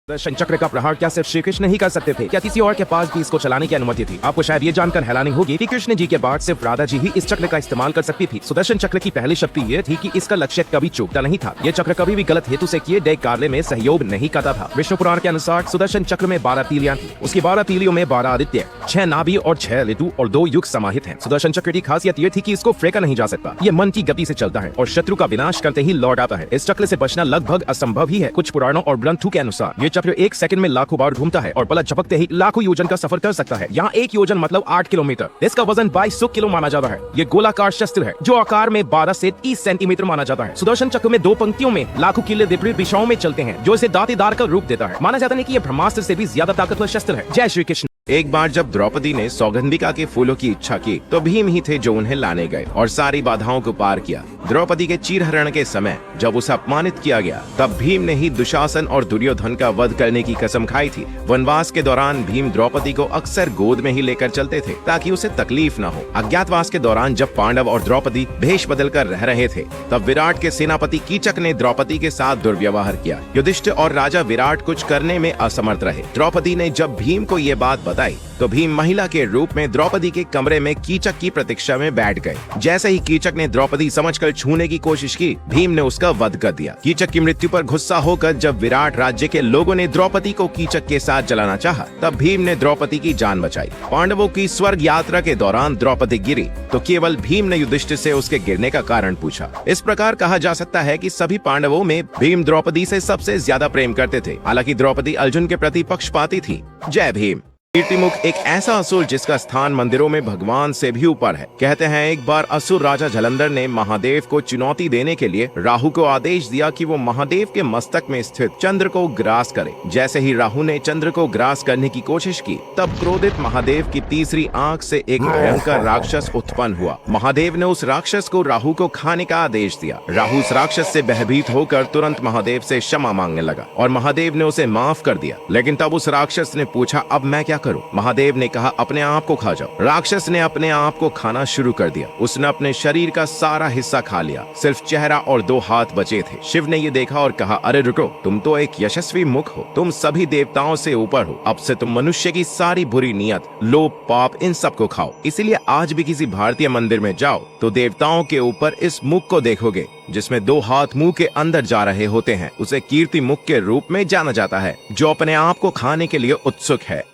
सुदर्शन चक्र का प्रहार क्या सिर्फ श्री कृष्ण ही कर सकते थे? क्या किसी और के पास भी इसको चलाने की अनुमति थी? आपको शायद ये जानकर हैरानी होगी कि कृष्ण जी के बाद सिर्फ राधा जी ही इस चक्र का इस्तेमाल कर सकती थी। सुदर्शन चक्र की पहली शक्ति ये थी कि इसका लक्ष्य कभी चूकता नहीं था। ये चक्र कभी भी गलत हेतु से किए गए कार्य में सहयोग नहीं करता था। विष्णु पुराण के अनुसार सुदर्शन चक्र में 12 तीलियां थी। उसकी 12 तीलियों में 12 आदित्य, 6 नाभि और 6 ऋतु और 2 युग समाहित हैं। सुदर्शन चक्र की खासियत ये थी कि इसको फेंका नहीं जा सकता। ये मन की गति से चलता है और शत्रु का विनाश करते ही लौट आता है। इस चक्र से बचना लगभग असंभव ही है। कुछ पुराणों और ग्रंथों के अनुसार ये चक्र 1 सेकंड में लाखों बार घूमता है और पलक झपकते ही लाखों योजन का सफर कर सकता है। यहाँ 1 योजन मतलब 8 किलोमीटर। इसका वजन 2200 किलो माना जाता है। ये गोलाकार शस्त्र है जो आकार में 12 से 30 सेंटीमीटर माना जाता है। सुदर्शन चक्र में 2 पंक्तियों में लाखों किले विपरीत दिशाओं में चलते हैं जो इसे दांतेदार का रूप देता है। माना जाता है कि यह ब्रह्मास्त्र से भी ज्यादा ताकतवर शस्त्र है। जय श्री कृष्ण। एक बार जब द्रौपदी ने सौगंधिका के फूलों की इच्छा की तो भीम ही थे जो उन्हें लाने गए और सारी बाधाओं को पार किया। द्रौपदी के चीरहरण के समय जब उसे अपमानित किया गया तब भीम ने ही दुशासन और दुर्योधन का वध करने की कसम खाई थी। वनवास के दौरान भीम द्रौपदी को अक्सर गोद में ही लेकर चलते थे ताकि उसे तकलीफ न हो। अज्ञातवास के दौरान जब पांडव और द्रौपदी भेष बदल कर रह रहे थे तब विराट के सेनापति कीचक ने द्रौपदी के साथ दुर्व्यवहार किया। युधिष्ठिर और राजा विराट कुछ करने में असमर्थ रहे। द्रौपदी ने जब भीम को ये बात तो भीम महिला के रूप में द्रौपदी के कमरे में कीचक की प्रतीक्षा में बैठ गए। जैसे ही कीचक ने द्रौपदी समझकर छूने की कोशिश की, भीम ने उसका वध कर दिया। कीचक की मृत्यु पर गुस्सा होकर जब विराट राज्य के लोगों ने द्रौपदी को कीचक के साथ जलाना चाहा, तब भीम ने द्रौपदी की जान बचाई। पांडवों की स्वर्ग यात्रा के दौरान द्रौपदी गिरी तो केवल भीम ने युधिष्ठिर से उसके गिरने का कारण पूछा। इस प्रकार कहा जा सकता है कि सभी पांडवों में भीम द्रौपदी से सबसे ज्यादा प्रेम करते थे। हालांकि द्रौपदी अर्जुन के प्रति पक्षपाती थी। जय भीम। कीर्तिमुख एक ऐसा असुर जिसका स्थान मंदिरों में भगवान से भी ऊपर है। कहते हैं एक बार असुर राजा जलंधर ने महादेव को चुनौती देने के लिए राहु को आदेश दिया कि वो महादेव के मस्तक में स्थित चंद्र को ग्रास करे। जैसे ही राहु ने चंद्र को ग्रास करने की कोशिश की तब क्रोधित महादेव की तीसरी आंख से एक भयंकर राक्षस उत्पन्न हुआ। महादेव ने उस राक्षस को राहु को खाने का आदेश दिया। राहु उस राक्षस से भयभीत होकर तुरंत महादेव से क्षमा मांगने लगा और महादेव ने उसे माफ कर दिया। लेकिन तब उस राक्षस ने पूछा, अब मैं क्या करूं? महादेव ने कहा, अपने आप को खा जाओ। राक्षस ने अपने आप को खाना शुरू कर दिया। उसने अपने शरीर का सारा हिस्सा खा लिया। सिर्फ चेहरा और 2 हाथ बचे थे। शिव ने ये देखा और कहा, अरे रुको, तुम तो एक यशस्वी मुख हो। तुम सभी देवताओं से ऊपर हो। अब से तुम मनुष्य की सारी बुरी नियत, लोभ, पाप, इन सब को खाओ। इसीलिए आज भी किसी भारतीय मंदिर में जाओ तो देवताओं के ऊपर इस मुख को देखोगे जिसमें 2 हाथ मुंह के अंदर जा रहे होते हैं। उसे कीर्ति मुख के रूप में जाना जाता है जो अपने आप को खाने के लिए उत्सुक है।